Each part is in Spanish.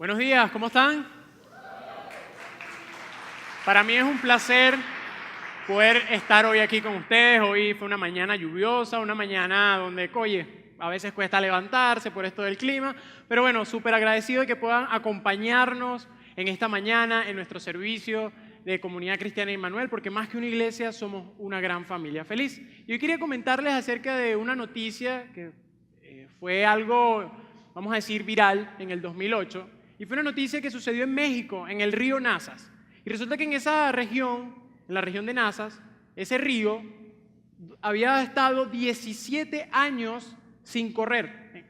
Buenos días, ¿cómo están? Para mí es un placer poder estar hoy aquí con ustedes. Hoy fue una mañana lluviosa, una mañana donde, oye, a veces cuesta levantarse por esto del clima, pero bueno, súper agradecido de que puedan acompañarnos en esta mañana en nuestro servicio de Comunidad Cristiana Immanuel, porque más que una iglesia somos una gran familia feliz. Y hoy quería comentarles acerca de una noticia que fue algo, vamos a decir, viral en el 2008, y fue una noticia que sucedió en México, en el río Nazas. Y resulta que en esa región, en la región de Nazas, ese río había estado 17 años sin correr.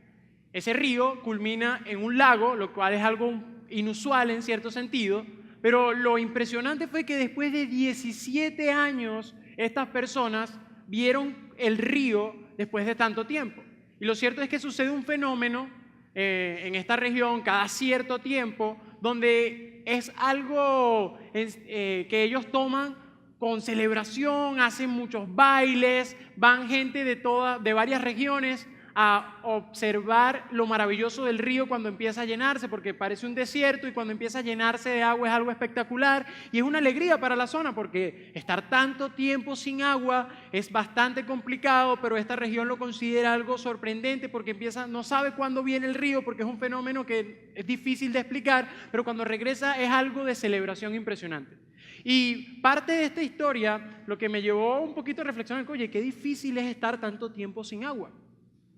Ese río culmina en un lago, lo cual es algo inusual en cierto sentido, pero lo impresionante fue que después de 17 años estas personas vieron el río después de tanto tiempo. Y lo cierto es que sucede un fenómeno en esta región cada cierto tiempo, donde es algo que ellos toman con celebración, hacen muchos bailes, van gente de varias regiones a observar lo maravilloso del río cuando empieza a llenarse, porque parece un desierto y cuando empieza a llenarse de agua es algo espectacular y es una alegría para la zona porque estar tanto tiempo sin agua es bastante complicado, pero esta región lo considera algo sorprendente porque no sabe cuándo viene el río porque es un fenómeno que es difícil de explicar, pero cuando regresa es algo de celebración impresionante. Y parte de esta historia lo que me llevó un poquito a reflexionar, oye, qué difícil es estar tanto tiempo sin agua.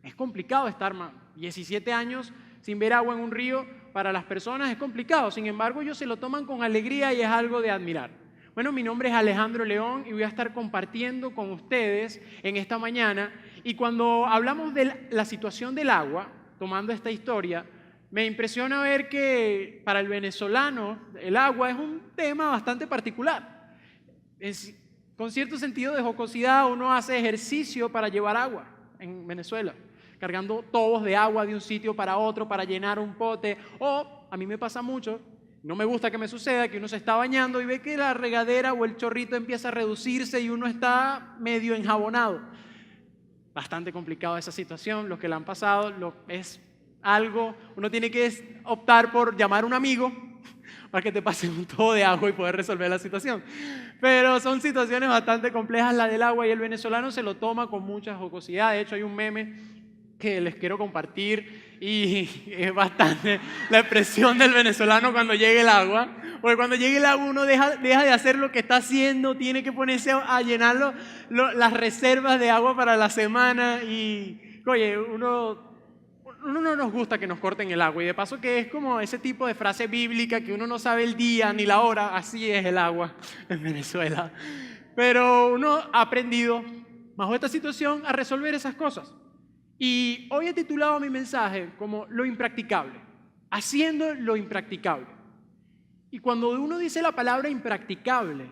Es complicado estar 17 años sin ver agua en un río, para las personas es complicado, sin embargo ellos se lo toman con alegría y es algo de admirar. Bueno, mi nombre es Alejandro León y voy a estar compartiendo con ustedes en esta mañana, y cuando hablamos de la situación del agua, tomando esta historia, me impresiona ver que para el venezolano el agua es un tema bastante particular. Con cierto sentido de jocosidad, uno hace ejercicio para llevar agua en Venezuela, cargando tobos de agua de un sitio para otro para llenar un pote. O a mí me pasa mucho, no me gusta que me suceda, que uno se está bañando y ve que la regadera o el chorrito empieza a reducirse y uno está medio enjabonado. Bastante complicado esa situación, los que la han pasado, es algo, uno tiene que optar por llamar a un amigo para que te pase un tubo de agua y poder resolver la situación. Pero son situaciones bastante complejas la del agua y el venezolano se lo toma con mucha jocosidad. De hecho, hay un meme que les quiero compartir y es bastante la expresión del venezolano cuando llegue el agua. Porque cuando llegue el agua uno deja de hacer lo que está haciendo, tiene que ponerse a llenar las reservas de agua para la semana y, oye, uno no nos gusta que nos corten el agua, y de paso que es como ese tipo de frase bíblica que uno no sabe el día ni la hora, así es el agua en Venezuela. Pero uno ha aprendido bajo esta situación a resolver esas cosas. Y hoy he titulado mi mensaje como lo impracticable, haciendo lo impracticable. Y cuando uno dice la palabra impracticable,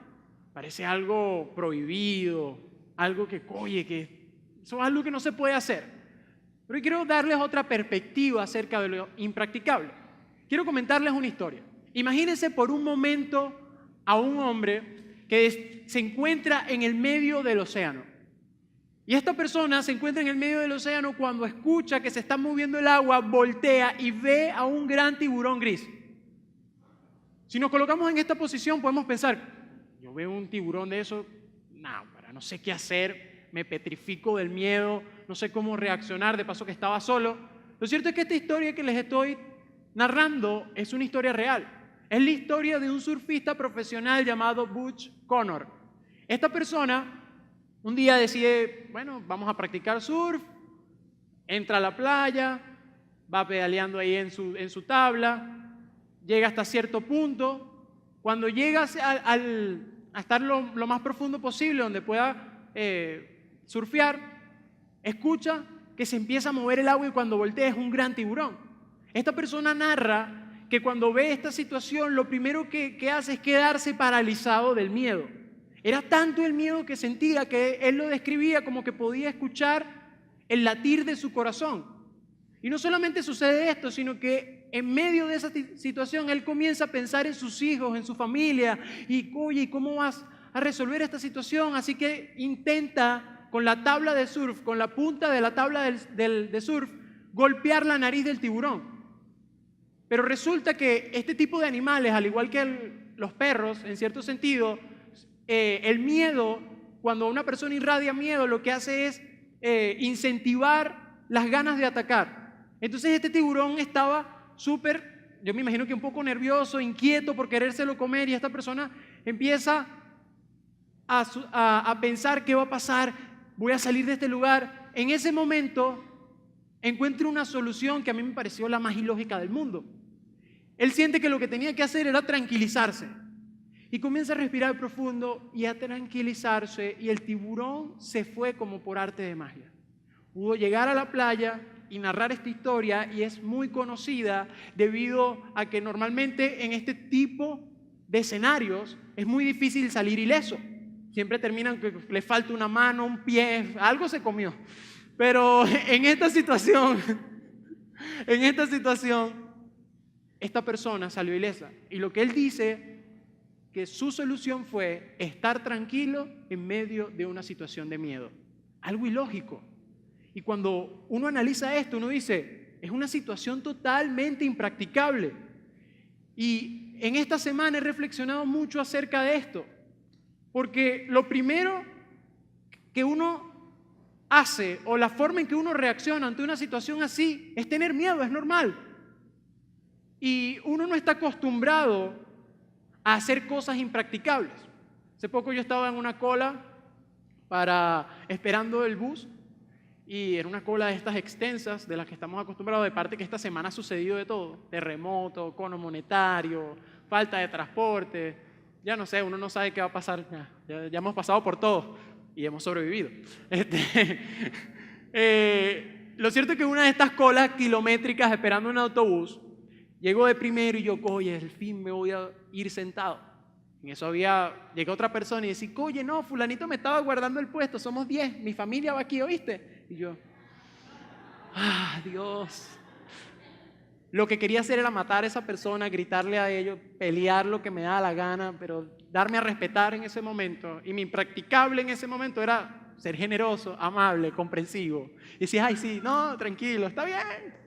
parece algo prohibido, algo que, oye, que eso es algo que no se puede hacer. Pero hoy quiero darles otra perspectiva acerca de lo impracticable. Quiero comentarles una historia. Imagínense por un momento a un hombre que se encuentra en el medio del océano. Y esta persona se encuentra en el medio del océano cuando escucha que se está moviendo el agua, voltea y ve a un gran tiburón gris. Si nos colocamos en esta posición podemos pensar, yo veo un tiburón de eso, no sé qué hacer, me petrifico del miedo, no sé cómo reaccionar, de paso que estaba solo. Lo cierto es que esta historia que les estoy narrando es una historia real. Es la historia de un surfista profesional llamado Butch Connor. Esta persona un día decide, bueno, vamos a practicar surf, entra a la playa, va pedaleando ahí en su tabla, llega hasta cierto punto. Cuando llega a estar lo más profundo posible, donde pueda surfear, escucha que se empieza a mover el agua y cuando voltea es un gran tiburón. Esta persona narra que cuando ve esta situación, lo primero que hace es quedarse paralizado del miedo. Era tanto el miedo que sentía que él lo describía como que podía escuchar el latir de su corazón. Y no solamente sucede esto, sino que en medio de esa situación él comienza a pensar en sus hijos, en su familia, y oye, ¿cómo vas a resolver esta situación? Así que intenta con la tabla de surf, con la punta de la tabla de surf, golpear la nariz del tiburón. Pero resulta que este tipo de animales, al igual que los perros, en cierto sentido, el miedo, cuando una persona irradia miedo, lo que hace es incentivar las ganas de atacar. Entonces este tiburón estaba súper, yo me imagino que un poco nervioso, inquieto por querérselo comer, y esta persona empieza a pensar qué va a pasar, voy a salir de este lugar. En ese momento encuentra una solución que a mí me pareció la más ilógica del mundo. Él siente que lo que tenía que hacer era tranquilizarse y comienza a respirar profundo y a tranquilizarse, y el tiburón se fue como por arte de magia. Pudo llegar a la playa y narrar esta historia, y es muy conocida debido a que normalmente en este tipo de escenarios es muy difícil salir ileso. Siempre terminan que le falta una mano, un pie, algo se comió. Pero en esta situación, esta persona salió ilesa. Y lo que él dice, que su solución fue estar tranquilo en medio de una situación de miedo. Algo ilógico. Y cuando uno analiza esto, uno dice, es una situación totalmente impracticable. Y en esta semana he reflexionado mucho acerca de esto. Porque lo primero que uno hace, o la forma en que uno reacciona ante una situación así, es tener miedo, es normal. Y uno no está acostumbrado a hacer cosas impracticables. Hace poco yo estaba en una cola esperando el bus, y era una cola de estas extensas de las que estamos acostumbrados, de parte que esta semana ha sucedido de todo: terremoto, cono monetario, falta de transporte, ya no sé, uno no sabe qué va a pasar, ya hemos pasado por todo y hemos sobrevivido. Lo cierto es que una de estas colas kilométricas esperando un autobús, llegó de primero y yo, oye, al fin me voy a ir sentado. En eso llegó otra persona y decía, oye, no, fulanito me estaba guardando el puesto, somos 10, mi familia va aquí, ¿oíste? Y yo, Dios. Lo que quería hacer era matar a esa persona, gritarle a ellos, pelear lo que me daba la gana, pero darme a respetar en ese momento. Y mi impracticable en ese momento era ser generoso, amable, comprensivo. Y decía, ay, sí, no, tranquilo, está bien.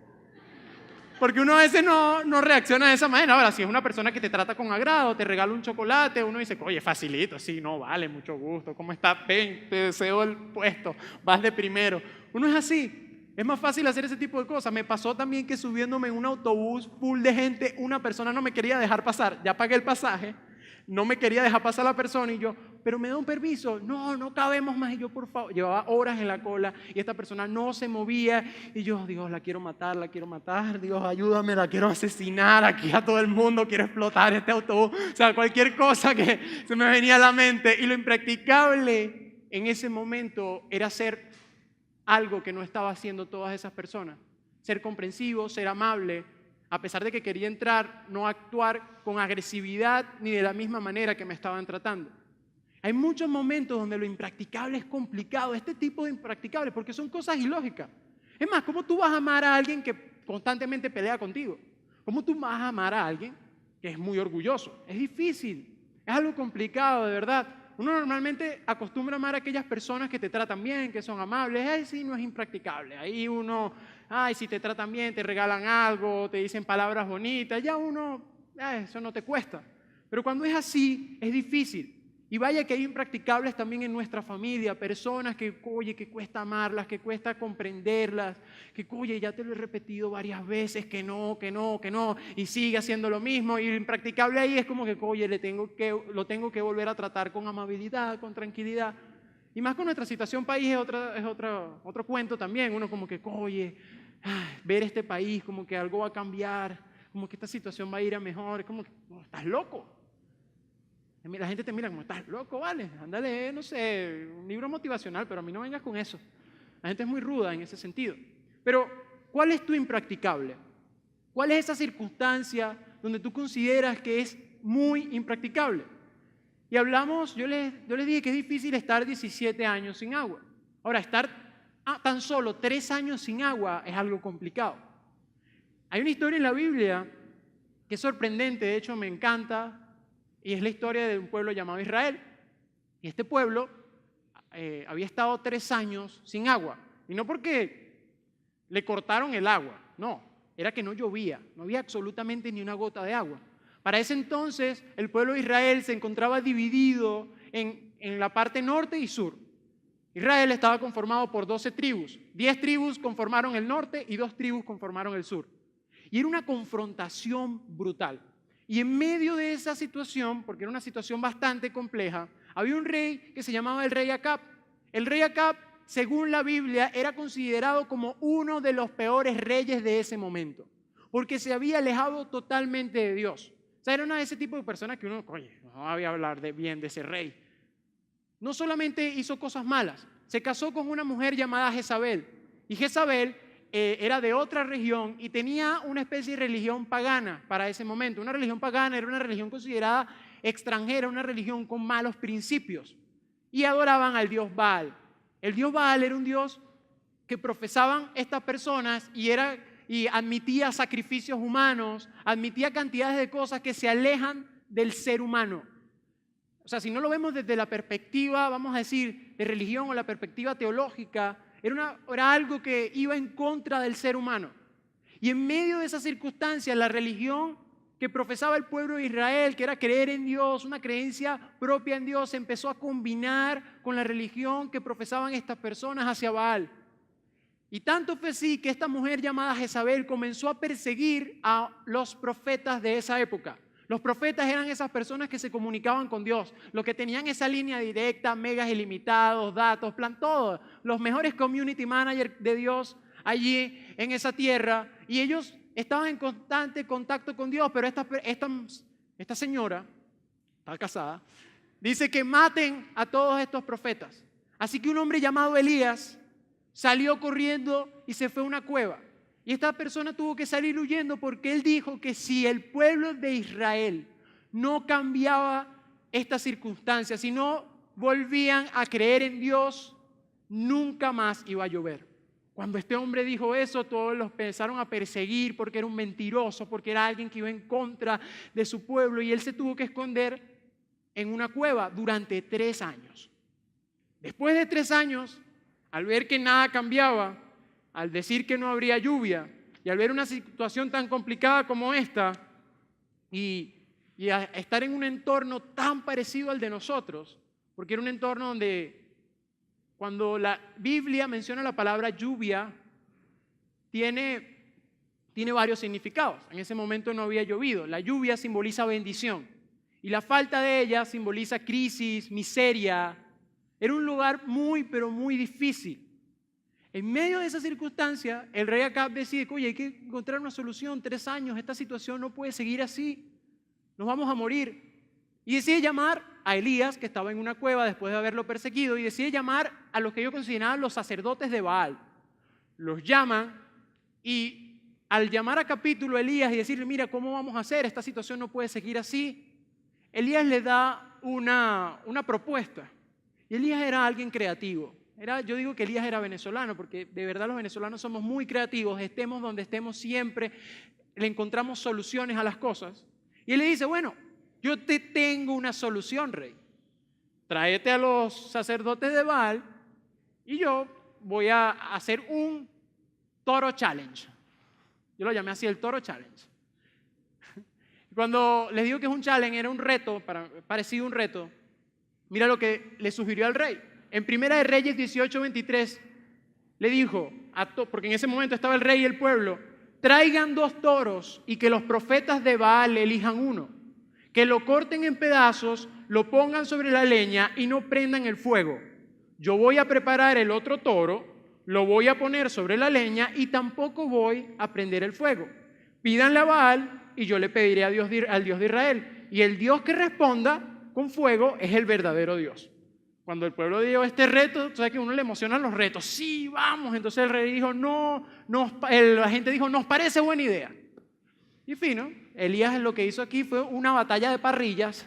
Porque uno a veces no reacciona de esa manera. Ahora, si es una persona que te trata con agrado, te regala un chocolate, uno dice, oye, facilito, sí, no, vale, mucho gusto, ¿cómo estás? Ven, te deseo el puesto, vas de primero. Uno es así, es más fácil hacer ese tipo de cosas. Me pasó también que subiéndome en un autobús full de gente, una persona no me quería dejar pasar, ya pagué el pasaje, no me quería dejar pasar la persona, y yo, pero me da un permiso, no cabemos más, y yo, por favor, llevaba horas en la cola y esta persona no se movía, y yo, Dios, la quiero matar, Dios, ayúdame, la quiero asesinar aquí a todo el mundo, quiero explotar este autobús, o sea, cualquier cosa que se me venía a la mente. Y lo impracticable en ese momento era hacer algo que no estaba haciendo todas esas personas: ser comprensivo, ser amable. A pesar de que quería entrar, no actuar con agresividad ni de la misma manera que me estaban tratando. Hay muchos momentos donde lo impracticable es complicado, este tipo de impracticable, porque son cosas ilógicas. Es más, ¿cómo tú vas a amar a alguien que constantemente pelea contigo? ¿Cómo tú vas a amar a alguien que es muy orgulloso? Es difícil, es algo complicado, de verdad. Uno normalmente acostumbra a amar a aquellas personas que te tratan bien, que son amables. Ahí sí no es impracticable. Ahí uno, si te tratan bien, te regalan algo, te dicen palabras bonitas, ya uno, eso no te cuesta. Pero cuando es así, es difícil. Y vaya que hay impracticables también en nuestra familia, personas que, oye, que cuesta amarlas, que cuesta comprenderlas, que, oye, ya te lo he repetido varias veces, que no, y sigue haciendo lo mismo. Y lo impracticable ahí es como que, oye, lo tengo que volver a tratar con amabilidad, con tranquilidad. Y más con nuestra situación país es otro cuento también. Uno como que, oye, ver este país, como que algo va a cambiar, como que esta situación va a ir a mejor, es como que, estás loco. La gente te mira como, estás loco, vale, ándale, no sé, un libro motivacional, pero a mí no vengas con eso. La gente es muy ruda en ese sentido. Pero, ¿cuál es tu impracticable? ¿Cuál es esa circunstancia donde tú consideras que es muy impracticable? Y hablamos, yo les dije que es difícil estar 17 años sin agua. Ahora, estar tan solo 3 años sin agua es algo complicado. Hay una historia en la Biblia que es sorprendente, de hecho me encanta, y es la historia de un pueblo llamado Israel. Y este pueblo había estado 3 años sin agua. Y no porque le cortaron el agua, no. era que no llovía, no había absolutamente ni una gota de agua. Para ese entonces, el pueblo de Israel se encontraba dividido en la parte norte y sur. Israel estaba conformado por 12 tribus. 10 tribus conformaron el norte y 2 tribus conformaron el sur. Y era una confrontación brutal. Y en medio de esa situación, porque era una situación bastante compleja, había un rey que se llamaba el rey Acab. El rey Acab, según la Biblia, era considerado como uno de los peores reyes de ese momento, porque se había alejado totalmente de Dios. O sea, era una de ese tipo de personas que uno, oye, no voy a hablar bien de ese rey. No solamente hizo cosas malas, se casó con una mujer llamada Jezabel. Y Jezabel era de otra región y tenía una especie de religión pagana para ese momento. Una religión pagana era una religión considerada extranjera, una religión con malos principios. Y adoraban al dios Baal. El dios Baal era un dios que profesaban estas personas y admitía sacrificios humanos, admitía cantidades de cosas que se alejan del ser humano. O sea, si no lo vemos desde la perspectiva, vamos a decir, de religión o la perspectiva teológica, era algo que iba en contra del ser humano. Y en medio de esas circunstancias, la religión que profesaba el pueblo de Israel, que era creer en Dios, una creencia propia en Dios, se empezó a combinar con la religión que profesaban estas personas hacia Baal. Y tanto fue así que esta mujer llamada Jezabel comenzó a perseguir a los profetas de esa época. Los profetas eran esas personas que se comunicaban con Dios, los que tenían esa línea directa, megas ilimitados, datos, plan, todo, los mejores community managers de Dios allí en esa tierra, y ellos estaban en constante contacto con Dios, pero esta señora, está casada, dice que maten a todos estos profetas. Así que un hombre llamado Elías salió corriendo y se fue a una cueva. Y esta persona tuvo que salir huyendo porque él dijo que si el pueblo de Israel no cambiaba estas circunstancias, si no volvían a creer en Dios, nunca más iba a llover. Cuando este hombre dijo eso, todos los empezaron a perseguir porque era un mentiroso, porque era alguien que iba en contra de su pueblo, y él se tuvo que esconder en una cueva durante 3 años. Después de 3 años, al ver que nada cambiaba, al decir que no habría lluvia y al ver una situación tan complicada como esta y a estar en un entorno tan parecido al de nosotros, porque era un entorno donde cuando la Biblia menciona la palabra lluvia, tiene varios significados. En ese momento no había llovido. La lluvia simboliza bendición y la falta de ella simboliza crisis, miseria. Era un lugar muy, pero muy difícil. En medio de esa circunstancia, el rey Acab decide, oye, hay que encontrar una solución, 3 años, esta situación no puede seguir así, nos vamos a morir. Y decide llamar a Elías, que estaba en una cueva después de haberlo perseguido, y decide llamar a los que ellos consideraban los sacerdotes de Baal. Los llaman y al llamar a capítulo a Elías y decirle, mira, ¿cómo vamos a hacer? Esta situación no puede seguir así. Elías le da una propuesta. Y Elías era alguien creativo. Yo digo que Elías era venezolano porque de verdad los venezolanos somos muy creativos, estemos donde estemos siempre le encontramos soluciones a las cosas. Y él le dice, bueno, yo te tengo una solución, rey. Tráete a los sacerdotes de Baal y yo voy a hacer un toro challenge. Yo lo llamé así, el toro challenge. Cuando les digo que es un challenge, era un reto, parecido a un reto, mira lo que le sugirió al rey. En Primera de Reyes 18:23 le dijo, porque en ese momento estaba el rey y el pueblo, traigan 2 toros y que los profetas de Baal elijan uno, que lo corten en pedazos, lo pongan sobre la leña y no prendan el fuego. Yo voy a preparar el otro toro, lo voy a poner sobre la leña y tampoco voy a prender el fuego. Pídanle a Baal y yo le pediré al Dios de Israel. Y el Dios que responda con fuego es el verdadero Dios. Cuando el pueblo dio este reto, tú sabes que a uno le emocionan los retos. Sí, vamos. Entonces el rey dijo, la gente dijo, nos parece buena idea. Y fino, Elías lo que hizo aquí fue una batalla de parrillas.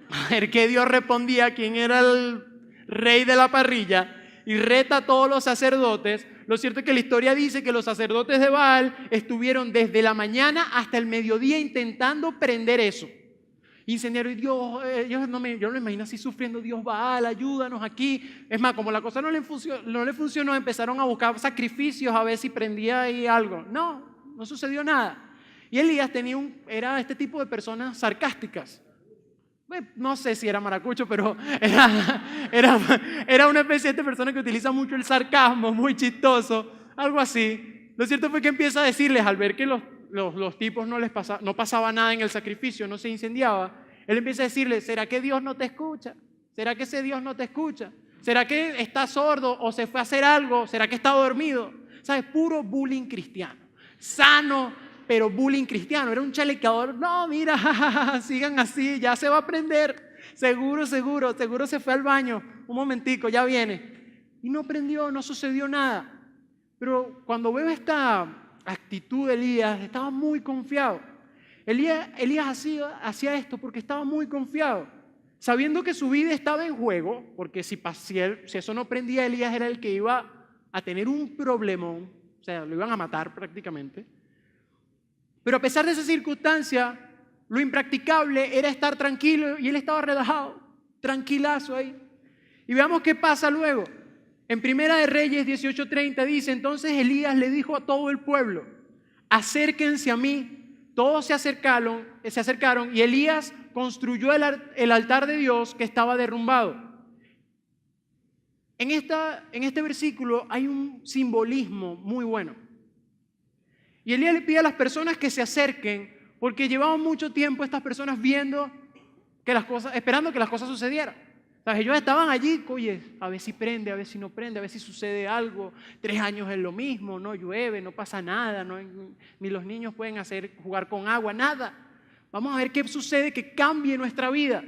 A ver qué Dios respondía, quién era el rey de la parrilla. Y reta a todos los sacerdotes. Lo cierto es que la historia dice que los sacerdotes de Baal estuvieron desde la mañana hasta el mediodía intentando prender eso. Incendiario, y Dios, yo no me imagino así sufriendo, Dios Baal, ayúdanos aquí. Es más, como la cosa no le funcionó, empezaron a buscar sacrificios a ver si prendía ahí algo. No no sucedió nada. Y Elías era este tipo de personas sarcásticas. No sé si era maracucho, pero era una especie de persona que utiliza mucho el sarcasmo, muy chistoso, algo así. Lo cierto fue que empieza a decirles, al ver que los tipos no pasaba nada en el sacrificio, no se incendiaba, él empieza a decirles, ¿será que Dios no te escucha? ¿Será que ese Dios no te escucha? ¿Será que está sordo o se fue a hacer algo? ¿Será que está dormido? ¿Sabes? Puro bullying cristiano. Sano, pero bullying cristiano. Era un chalequeador. No, mira, sigan así, ya se va a aprender. Seguro se fue al baño. Un momentico, ya viene. Y no aprendió, no sucedió nada. Pero cuando veo esta actitud de Elías, estaba muy confiado. Elías hacía esto porque estaba muy confiado, sabiendo que su vida estaba en juego, porque si eso no prendía, Elías era el que iba a tener un problemón, o sea, lo iban a matar prácticamente. Pero a pesar de esa circunstancia, lo impracticable era estar tranquilo y él estaba relajado, tranquilazo ahí. Y veamos qué pasa luego. En Primera de Reyes 18:30 dice, entonces Elías le dijo a todo el pueblo, acérquense a mí. Todos se acercaron y Elías construyó el altar de Dios que estaba derrumbado. En este versículo hay un simbolismo muy bueno. Y Elías le pide a las personas que se acerquen porque llevaban mucho tiempo estas personas esperando que las cosas sucedieran. ¿Sabes? Ellos estaban allí, oye, a ver si prende, a ver si no prende, a ver si sucede algo. 3 años es lo mismo, no llueve, no pasa nada, ni los niños pueden jugar con agua, nada. Vamos a ver qué sucede que cambie nuestra vida.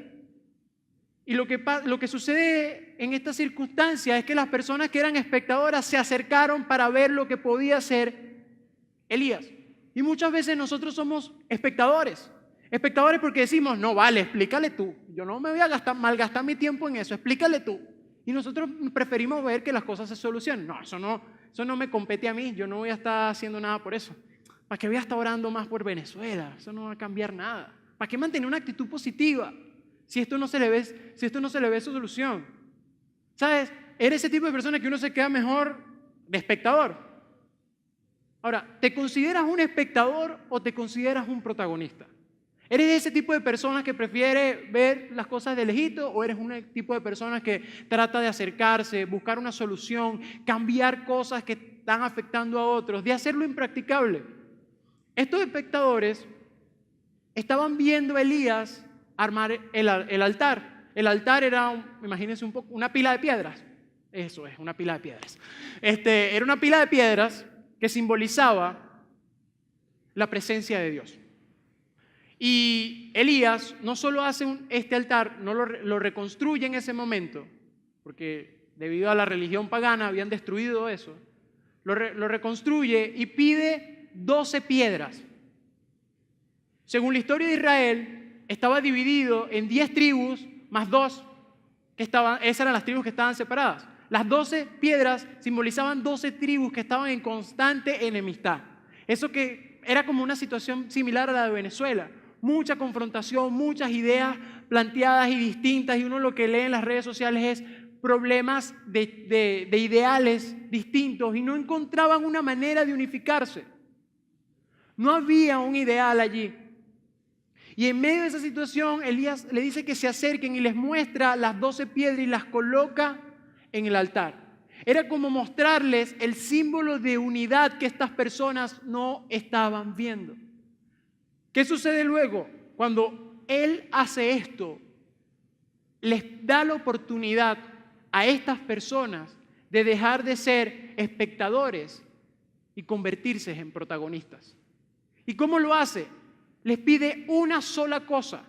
Y lo que sucede en esta circunstancia es que las personas que eran espectadoras se acercaron para ver lo que podía hacer Elías. Y muchas veces nosotros somos espectadores. Espectadores porque decimos, no vale, explícale tú. Yo no me voy a malgastar mi tiempo en eso, explícale tú. Y nosotros preferimos ver que las cosas se solucionen. No, eso no me compete a mí, yo no voy a estar haciendo nada por eso. ¿Para qué voy a estar orando más por Venezuela? Eso no va a cambiar nada. ¿Para qué mantener una actitud positiva si esto no se le ve solución? ¿Sabes? Eres ese tipo de persona que uno se queda mejor de espectador. Ahora, ¿te consideras un espectador o te consideras un protagonista? ¿Eres de ese tipo de personas que prefiere ver las cosas de lejito o eres un tipo de personas que trata de acercarse, buscar una solución, cambiar cosas que están afectando a otros, de hacerlo impracticable? Estos espectadores estaban viendo a Elías armar el altar. El altar era, imagínense un poco, una pila de piedras. Eso es, una pila de piedras. Era una pila de piedras que simbolizaba la presencia de Dios. Y Elías no solo hace este altar, no lo reconstruye en ese momento, porque debido a la religión pagana habían destruido eso. Lo reconstruye y pide 12 piedras. Según la historia de Israel, estaba dividido en 10 tribus más 2, esas eran las tribus que estaban separadas. Las 12 piedras simbolizaban 12 tribus que estaban en constante enemistad. Eso que era como una situación similar a la de Venezuela. Mucha confrontación, muchas ideas planteadas y distintas, y uno lo que lee en las redes sociales es problemas de ideales distintos y no encontraban una manera de unificarse. No había un ideal allí. Y en medio de esa situación, Elías le dice que se acerquen y les muestra las 12 piedras y las coloca en el altar. Era como mostrarles el símbolo de unidad que estas personas no estaban viendo. ¿Qué sucede luego? Cuando Él hace esto, les da la oportunidad a estas personas de dejar de ser espectadores y convertirse en protagonistas. ¿Y cómo lo hace? Les pide una sola cosa,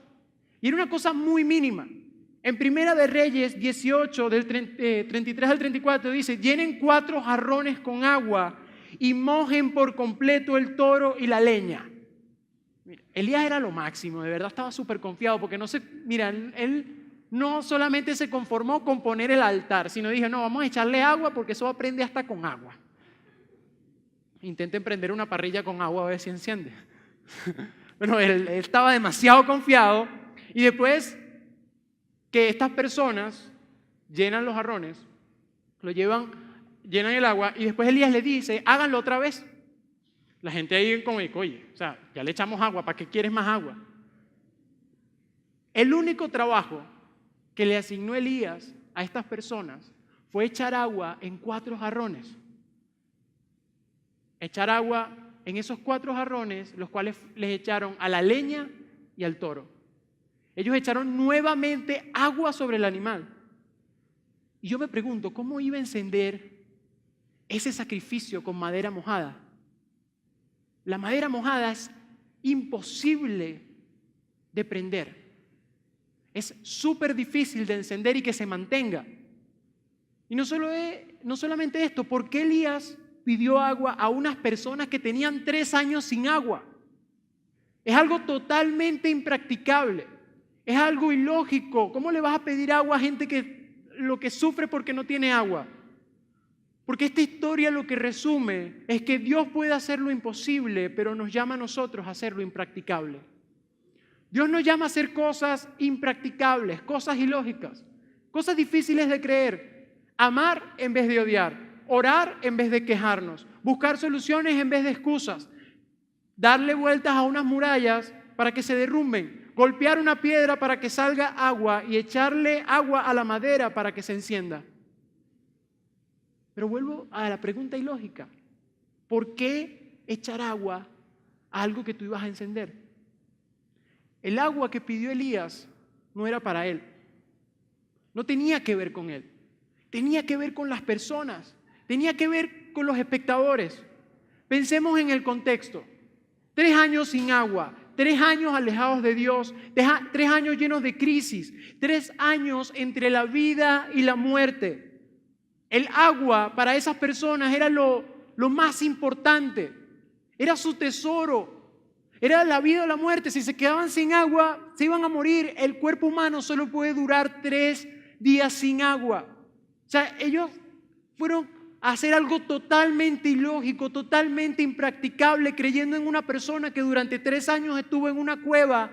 y era una cosa muy mínima. En Primera de Reyes 18, del 33 al 34, dice, llenen 4 jarrones con agua y mojen por completo el toro y la leña. Mira, Elías era lo máximo, de verdad estaba súper confiado, porque él no solamente se conformó con poner el altar, sino dije, no, vamos a echarle agua porque eso aprende hasta con agua. Intenten prender una parrilla con agua a ver si enciende. Bueno, él estaba demasiado confiado, y después que estas personas llenan los jarrones, llenan el agua, y después Elías le dice, háganlo otra vez. La gente ahí como, oye, o sea, ya le echamos agua, ¿para qué quieres más agua? El único trabajo que le asignó Elías a estas personas fue echar agua en 4 jarrones. Echar agua en esos 4 jarrones, los cuales les echaron a la leña y al toro. Ellos echaron nuevamente agua sobre el animal. Y yo me pregunto, ¿cómo iba a encender ese sacrificio con madera mojada? La madera mojada es imposible de prender. Es súper difícil de encender y que se mantenga. Y no solamente esto, ¿por qué Elías pidió agua a unas personas que tenían 3 años sin agua? Es algo totalmente impracticable. Es algo ilógico. ¿Cómo le vas a pedir agua a gente que lo que sufre porque no tiene agua? Porque esta historia lo que resume es que Dios puede hacer lo imposible, pero nos llama a nosotros a hacer lo impracticable. Dios nos llama a hacer cosas impracticables, cosas ilógicas, cosas difíciles de creer. Amar en vez de odiar, orar en vez de quejarnos, buscar soluciones en vez de excusas, darle vueltas a unas murallas para que se derrumben, golpear una piedra para que salga agua y echarle agua a la madera para que se encienda. Pero vuelvo a la pregunta ilógica. ¿Por qué echar agua a algo que tú ibas a encender? El agua que pidió Elías no era para él. No tenía que ver con él. Tenía que ver con las personas. Tenía que ver con los espectadores. Pensemos en el contexto. 3 años sin agua, 3 años alejados de Dios, 3 años llenos de crisis, 3 años entre la vida y la muerte. El agua para esas personas era lo más importante, era su tesoro, era la vida o la muerte. Si se quedaban sin agua, se iban a morir. El cuerpo humano solo puede durar 3 días sin agua. O sea, ellos fueron a hacer algo totalmente ilógico, totalmente impracticable, creyendo en una persona que durante 3 años estuvo en una cueva,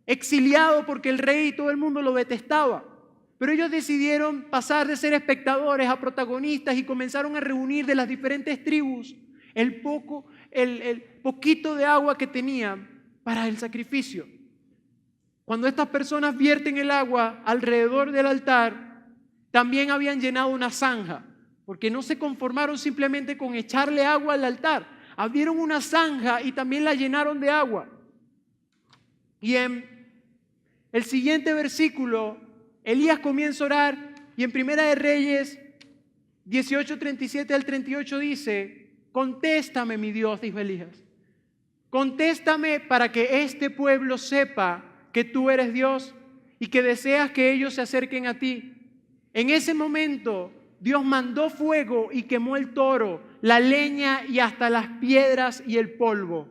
exiliado porque el rey y todo el mundo lo detestaba. Pero ellos decidieron pasar de ser espectadores a protagonistas y comenzaron a reunir de las diferentes tribus el poquito de agua que tenían para el sacrificio. Cuando estas personas vierten el agua alrededor del altar, también habían llenado una zanja, porque no se conformaron simplemente con echarle agua al altar. Abrieron una zanja y también la llenaron de agua. Y en el siguiente versículo, Elías comienza a orar y en Primera de Reyes 18:37 al 38 dice: contéstame, mi Dios, dijo Elías. Contéstame para que este pueblo sepa que tú eres Dios y que deseas que ellos se acerquen a ti. En ese momento, Dios mandó fuego y quemó el toro, la leña y hasta las piedras y el polvo.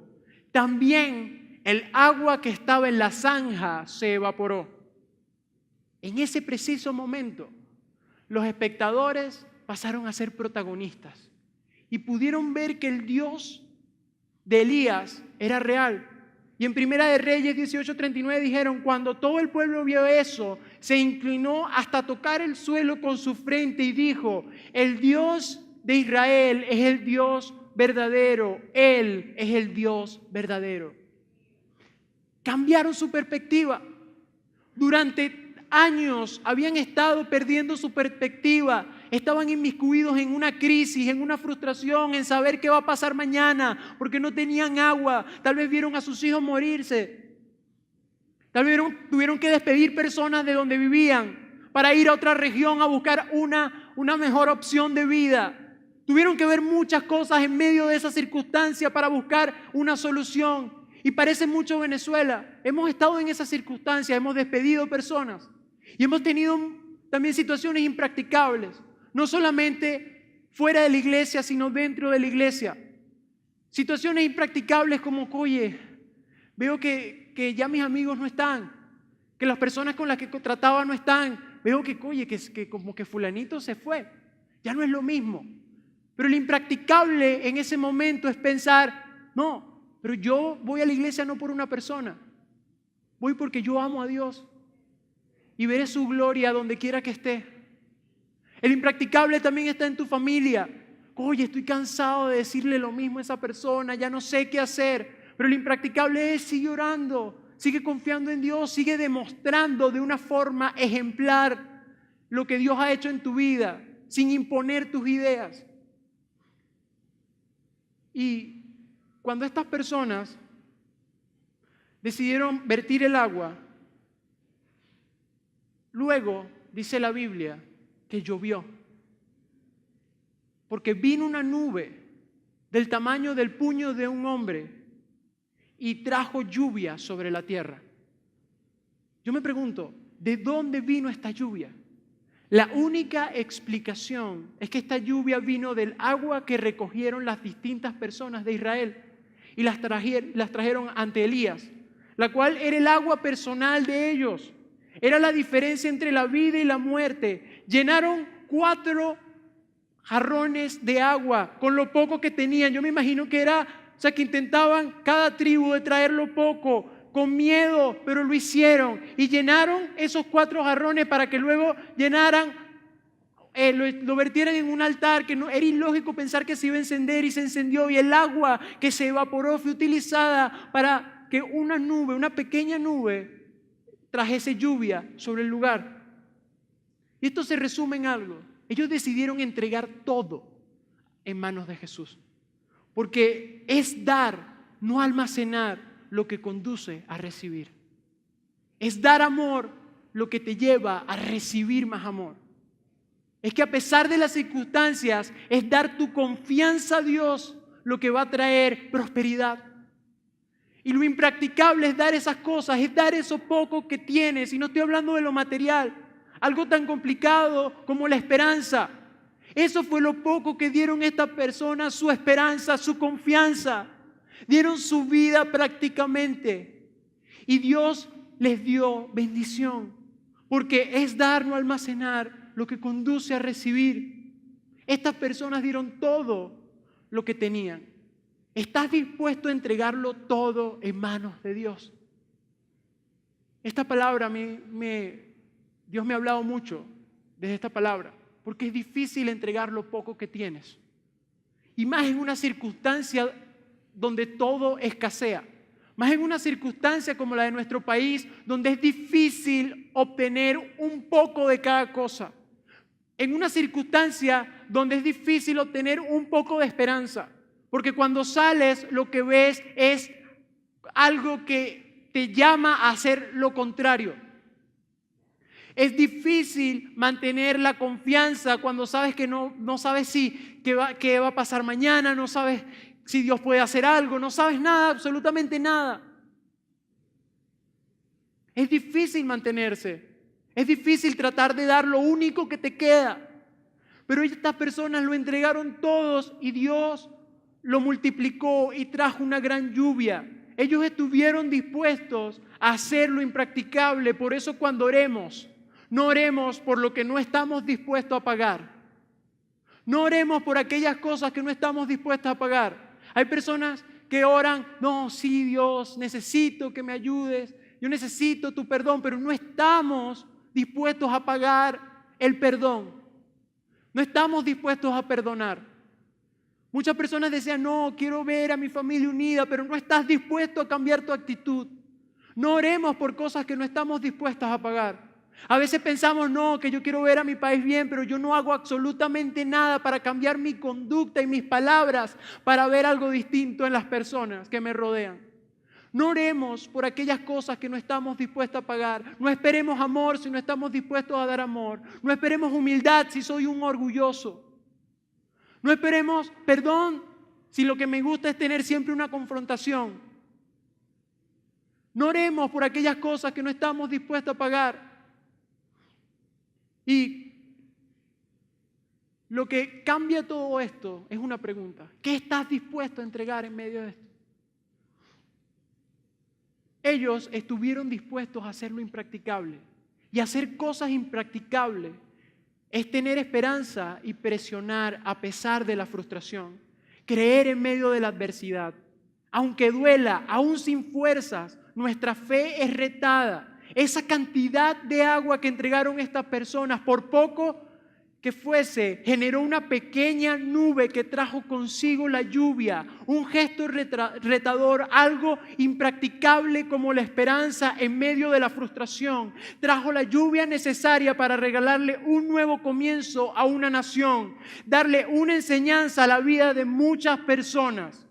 También el agua que estaba en la zanja se evaporó. En ese preciso momento, los espectadores pasaron a ser protagonistas y pudieron ver que el Dios de Elías era real. Y en Primera de Reyes 18:39 dijeron: cuando todo el pueblo vio eso, se inclinó hasta tocar el suelo con su frente y dijo: el Dios de Israel es el Dios verdadero, Él es el Dios verdadero. Cambiaron su perspectiva. Durante años habían estado perdiendo su perspectiva, estaban inmiscuidos en una crisis, en una frustración, en saber qué va a pasar mañana, porque no tenían agua. Tal vez vieron a sus hijos morirse, tal vez tuvieron que despedir personas de donde vivían para ir a otra región a buscar una mejor opción de vida. Tuvieron que ver muchas cosas en medio de esa circunstancia para buscar una solución. Y parece mucho Venezuela. Hemos estado en esa circunstancia, hemos despedido personas y hemos tenido también situaciones impracticables, no solamente fuera de la iglesia, sino dentro de la iglesia. Situaciones impracticables como: oye, veo que ya mis amigos no están, que las personas con las que trataba no están, veo que, oye, que como que fulanito se fue, ya no es lo mismo. Pero lo impracticable en ese momento es pensar: no, pero yo voy a la iglesia no por una persona, voy porque yo amo a Dios y veré su gloria donde quiera que esté. El impracticable también está en tu familia. oye, estoy cansado de decirle lo mismo a esa persona, ya no sé qué hacer. Pero lo impracticable es, sigue orando, sigue confiando en Dios, sigue demostrando de una forma ejemplar lo que Dios ha hecho en tu vida, sin imponer tus ideas. Y cuando estas personas decidieron vertir el agua, luego dice la Biblia que llovió, porque vino una nube del tamaño del puño de un hombre y trajo lluvia sobre la tierra. Yo me pregunto, ¿de dónde vino esta lluvia? La única explicación es que esta lluvia vino del agua que recogieron las distintas personas de Israel y las trajeron ante Elías, la cual era el agua personal de ellos. Era la diferencia entre la vida y la muerte. Llenaron 4 jarrones de agua con lo poco que tenían. Yo me imagino que que intentaban cada tribu de traerlo poco, con miedo, pero lo hicieron. Y llenaron esos 4 jarrones para que luego lo vertieran en un altar, que no, era ilógico pensar que se iba a encender, y se encendió. Y el agua que se evaporó fue utilizada para que una pequeña nube, trajese lluvia sobre el lugar. Y esto se resume en algo. Ellos decidieron entregar todo en manos de Jesús. Porque es dar, no almacenar, lo que conduce a recibir. Es dar amor lo que te lleva a recibir más amor. Es que a pesar de las circunstancias, es dar tu confianza a Dios lo que va a traer prosperidad. Y lo impracticable es dar esas cosas, es dar eso poco que tienes. Y no estoy hablando de lo material, algo tan complicado como la esperanza. Eso fue lo poco que dieron estas personas, su esperanza, su confianza. Dieron su vida prácticamente. Y Dios les dio bendición. Porque es dar, no almacenar, lo que conduce a recibir. Estas personas dieron todo lo que tenían. ¿Estás dispuesto a entregarlo todo en manos de Dios? Esta palabra, Dios me ha hablado mucho desde esta palabra. Porque es difícil entregar lo poco que tienes. Y más en una circunstancia donde todo escasea. Más en una circunstancia como la de nuestro país, donde es difícil obtener un poco de cada cosa. En una circunstancia donde es difícil obtener un poco de esperanza. Porque cuando sales lo que ves es algo que te llama a hacer lo contrario. Es difícil mantener la confianza cuando sabes que no sabes qué va a pasar mañana, no sabes si Dios puede hacer algo, no sabes nada, absolutamente nada. Es difícil mantenerse, es difícil tratar de dar lo único que te queda. Pero estas personas lo entregaron todos y Dios lo multiplicó y trajo una gran lluvia. Ellos estuvieron dispuestos a hacer lo impracticable. Por eso cuando oremos, no oremos por lo que no estamos dispuestos a pagar. No oremos por aquellas cosas que no estamos dispuestos a pagar. Hay personas que oran, no, sí Dios, necesito que me ayudes, yo necesito tu perdón, pero no estamos dispuestos a pagar el perdón. No estamos dispuestos a perdonar. Muchas personas decían, no, quiero ver a mi familia unida, pero no estás dispuesto a cambiar tu actitud. No oremos por cosas que no estamos dispuestas a pagar. A veces pensamos, no, que yo quiero ver a mi país bien, pero yo no hago absolutamente nada para cambiar mi conducta y mis palabras para ver algo distinto en las personas que me rodean. No oremos por aquellas cosas que no estamos dispuestos a pagar. No esperemos amor si no estamos dispuestos a dar amor. No esperemos humildad si soy un orgulloso. No esperemos perdón si lo que me gusta es tener siempre una confrontación. No oremos por aquellas cosas que no estamos dispuestos a pagar. Y lo que cambia todo esto es una pregunta. ¿Qué estás dispuesto a entregar en medio de esto? Ellos estuvieron dispuestos a hacer lo impracticable. Y hacer cosas impracticables es tener esperanza y presionar a pesar de la frustración. Creer en medio de la adversidad. Aunque duela, aún sin fuerzas, nuestra fe es retada. Esa cantidad de agua que entregaron estas personas, por poco que fuese, generó una pequeña nube que trajo consigo la lluvia, un gesto retador, algo impracticable como la esperanza en medio de la frustración. Trajo la lluvia necesaria para regalarle un nuevo comienzo a una nación, darle una enseñanza a la vida de muchas personas.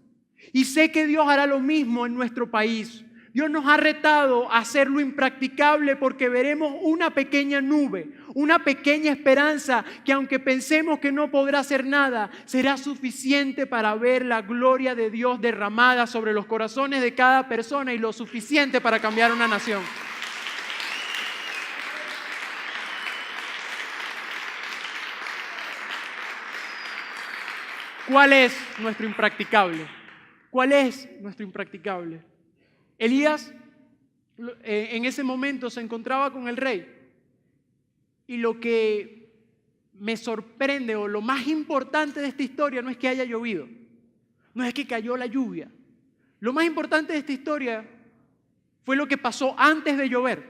Y sé que Dios hará lo mismo en nuestro país. Dios nos ha retado a hacer lo impracticable porque veremos una pequeña nube, una pequeña esperanza que aunque pensemos que no podrá hacer nada, será suficiente para ver la gloria de Dios derramada sobre los corazones de cada persona y lo suficiente para cambiar una nación. ¿Cuál es nuestro impracticable? ¿Cuál es nuestro impracticable? Elías en ese momento se encontraba con el rey y lo que me sorprende o lo más importante de esta historia no es que haya llovido, no es que cayó la lluvia. Lo más importante de esta historia fue lo que pasó antes de llover.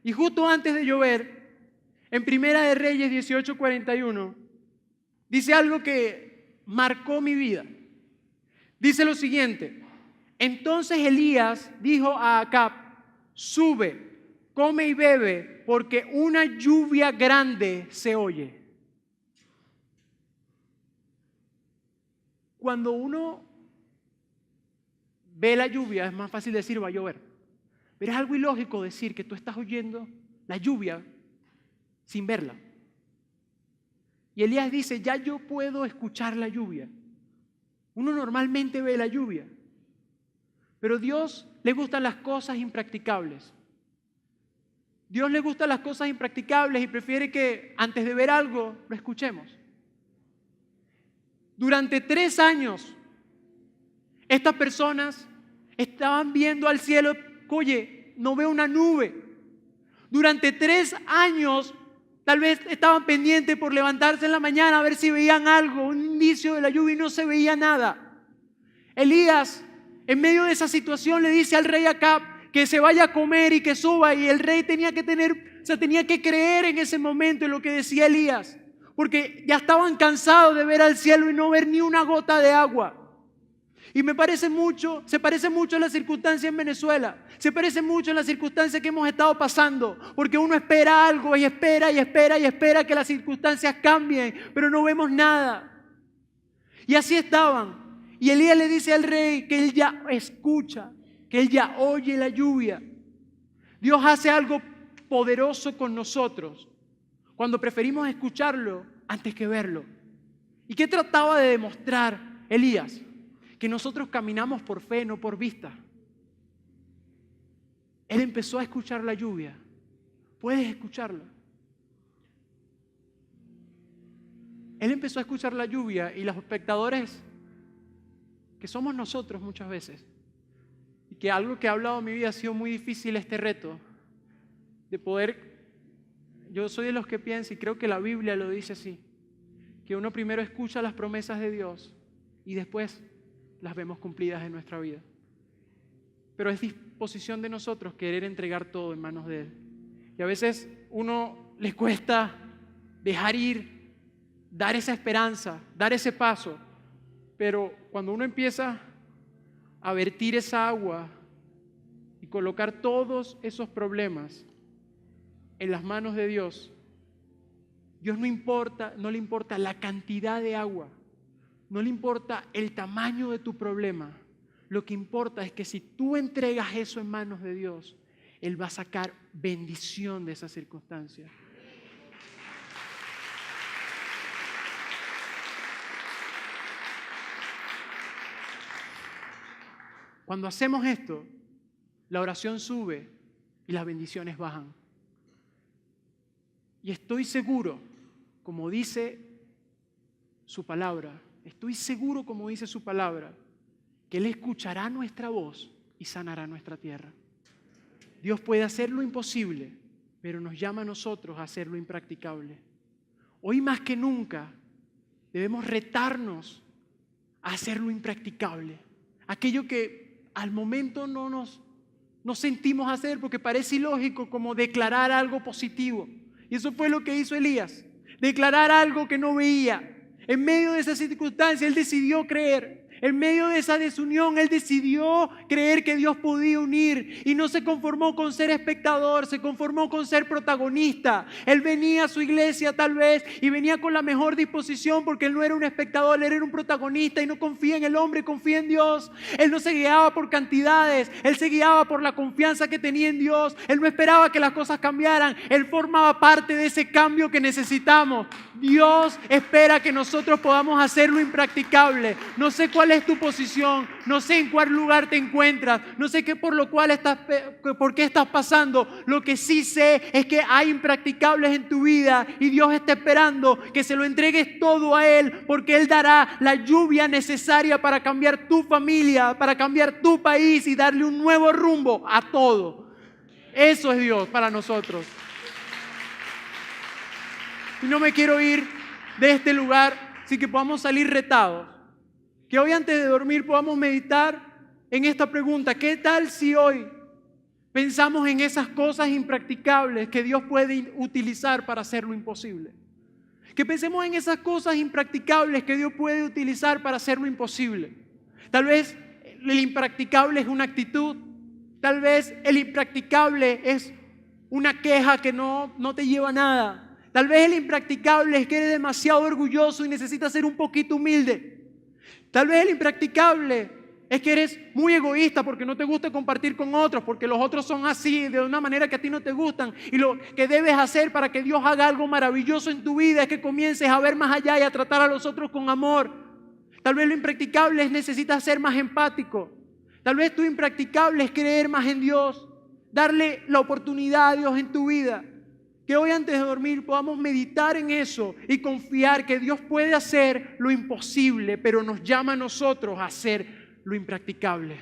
Y justo antes de llover, en Primera de Reyes 18:41, dice algo que marcó mi vida. Dice lo siguiente: entonces Elías dijo a Acab, sube, come y bebe, porque una lluvia grande se oye. Cuando uno ve la lluvia, es más fácil decir va a llover. Pero es algo ilógico decir que tú estás oyendo la lluvia sin verla. Y Elías dice, ya yo puedo escuchar la lluvia. Uno normalmente ve la lluvia. Pero a Dios le gustan las cosas impracticables. Dios le gustan las cosas impracticables y prefiere que antes de ver algo lo escuchemos. Durante 3 años, estas personas estaban viendo al cielo, oye, no veo una nube. Durante 3 años, tal vez estaban pendientes por levantarse en la mañana a ver si veían algo, un indicio de la lluvia y no se veía nada. Elías, en medio de esa situación, le dice al rey Acab que se vaya a comer y que suba, y el rey tenía que creer en ese momento en lo que decía Elías, porque ya estaban cansados de ver al cielo y no ver ni una gota de agua. Y se parece mucho a la circunstancia en Venezuela, se parece mucho a la circunstancia que hemos estado pasando, porque uno espera algo y espera y espera y espera que las circunstancias cambien, pero no vemos nada. Y así estaban. Y Elías le dice al rey que él ya escucha, que él ya oye la lluvia. Dios hace algo poderoso con nosotros cuando preferimos escucharlo antes que verlo. ¿Y qué trataba de demostrar Elías? Que nosotros caminamos por fe, no por vista. Él empezó a escuchar la lluvia. ¿Puedes escucharla? Él empezó a escuchar la lluvia y los espectadores, que somos nosotros muchas veces, y que algo que ha hablado en mi vida ha sido muy difícil este reto, de poder, yo soy de los que piensa y creo que la Biblia lo dice así, que uno primero escucha las promesas de Dios y después las vemos cumplidas en nuestra vida. Pero es disposición de nosotros querer entregar todo en manos de Él. Y a veces uno le cuesta dejar ir, dar esa esperanza, dar ese paso. Pero cuando uno empieza a vertir esa agua y colocar todos esos problemas en las manos de Dios, Dios no le importa la cantidad de agua, no le importa el tamaño de tu problema. Lo que importa es que si tú entregas eso en manos de Dios, Él va a sacar bendición de esa circunstancia. Cuando hacemos esto, la oración sube y las bendiciones bajan. Y estoy seguro, como dice su palabra, que Él escuchará nuestra voz y sanará nuestra tierra. Dios puede hacer lo imposible, pero nos llama a nosotros a hacer lo impracticable. Hoy más que nunca debemos retarnos a hacer lo impracticable. Aquello que al momento no sentimos hacer porque parece ilógico, como declarar algo positivo. Y eso fue lo que hizo Elías. declarar algo que no veía. En medio de esa circunstancia, él decidió creer. En medio de esa desunión, él decidió creer que Dios podía unir y no se conformó con ser espectador, se conformó con ser protagonista. Él venía a su iglesia tal vez y venía con la mejor disposición porque él no era un espectador, él era un protagonista y no confía en el hombre, confía en Dios. Él no se guiaba por cantidades, él se guiaba por la confianza que tenía en Dios. Él no esperaba que las cosas cambiaran, él formaba parte de ese cambio que necesitamos. Dios espera que nosotros podamos hacer lo impracticable. No sé cuál es tu posición, no sé en cuál lugar te encuentras, no sé por qué estás pasando. Lo que sí sé es que hay impracticables en tu vida y Dios está esperando que se lo entregues todo a Él, porque Él dará la lluvia necesaria para cambiar tu familia, para cambiar tu país y darle un nuevo rumbo a todo. Eso es Dios para nosotros. Y no me quiero ir de este lugar sin que podamos salir retados. Que hoy antes de dormir podamos meditar en esta pregunta. ¿Qué tal si hoy pensamos en esas cosas impracticables que Dios puede utilizar para hacer lo imposible? Que pensemos en esas cosas impracticables que Dios puede utilizar para hacer lo imposible. Tal vez el impracticable es una actitud. Tal vez el impracticable es una queja que no te lleva a nada. Tal vez el impracticable es que eres demasiado orgulloso y necesitas ser un poquito humilde. Tal vez el impracticable es que eres muy egoísta porque no te gusta compartir con otros, porque los otros son así, de una manera que a ti no te gustan. Y lo que debes hacer para que Dios haga algo maravilloso en tu vida es que comiences a ver más allá y a tratar a los otros con amor. Tal vez lo impracticable es necesitas ser más empático. Tal vez tu impracticable es creer más en Dios, darle la oportunidad a Dios en tu vida. Que hoy antes de dormir podamos meditar en eso y confiar que Dios puede hacer lo imposible, pero nos llama a nosotros a hacer lo impracticable.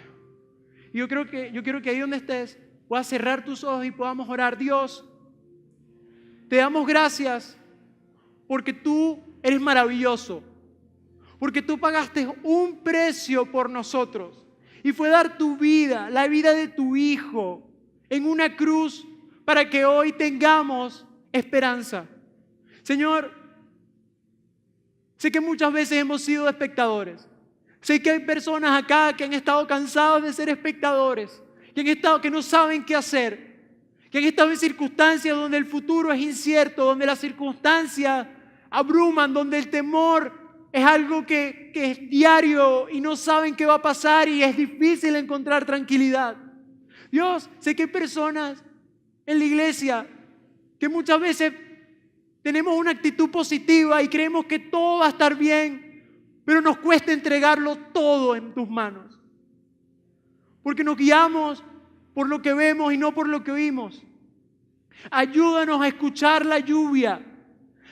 Y yo quiero que ahí donde estés puedas cerrar tus ojos y podamos orar. Dios, te damos gracias porque tú eres maravilloso, porque tú pagaste un precio por nosotros y fue dar tu vida, la vida de tu Hijo, en una cruz para que hoy tengamos esperanza. Señor, sé que muchas veces hemos sido espectadores. Sé que hay personas acá que han estado cansados de ser espectadores, que no saben qué hacer, que han estado en circunstancias donde el futuro es incierto, donde las circunstancias abruman, donde el temor es algo que es diario y no saben qué va a pasar y es difícil encontrar tranquilidad. Dios, sé que hay personas en la iglesia que muchas veces tenemos una actitud positiva y creemos que todo va a estar bien, pero nos cuesta entregarlo todo en tus manos. Porque nos guiamos por lo que vemos y no por lo que oímos. Ayúdanos a escuchar la lluvia.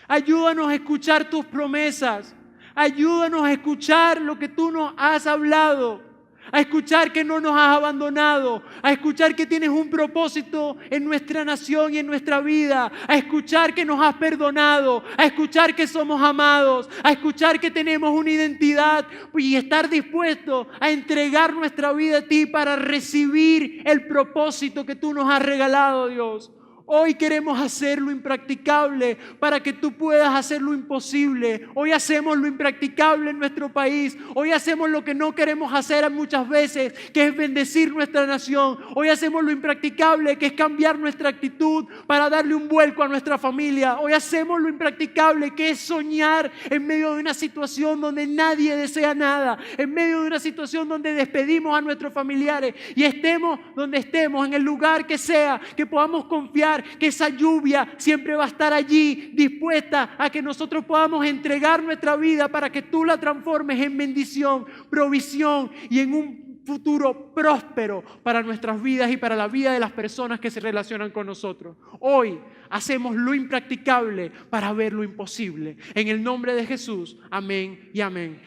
Ayúdanos a escuchar tus promesas. Ayúdanos a escuchar lo que tú nos has hablado. A escuchar que no nos has abandonado, a escuchar que tienes un propósito en nuestra nación y en nuestra vida, a escuchar que nos has perdonado, a escuchar que somos amados, a escuchar que tenemos una identidad y estar dispuestos a entregar nuestra vida a ti para recibir el propósito que tú nos has regalado, Dios. Hoy queremos hacer lo impracticable para que tú puedas hacer lo imposible. Hoy hacemos lo impracticable en nuestro país. Hoy hacemos lo que no queremos hacer muchas veces, que es bendecir nuestra nación. Hoy hacemos lo impracticable, que es cambiar nuestra actitud para darle un vuelco a nuestra familia. Hoy hacemos lo impracticable, que es soñar en medio de una situación donde nadie desea nada, en medio de una situación donde despedimos a nuestros familiares y estemos donde estemos, en el lugar que sea, que podamos confiar que esa lluvia siempre va a estar allí, dispuesta a que nosotros podamos entregar nuestra vida para que tú la transformes en bendición, provisión y en un futuro próspero para nuestras vidas y para la vida de las personas que se relacionan con nosotros. Hoy hacemos lo impracticable para ver lo imposible. En el nombre de Jesús, amén y amén.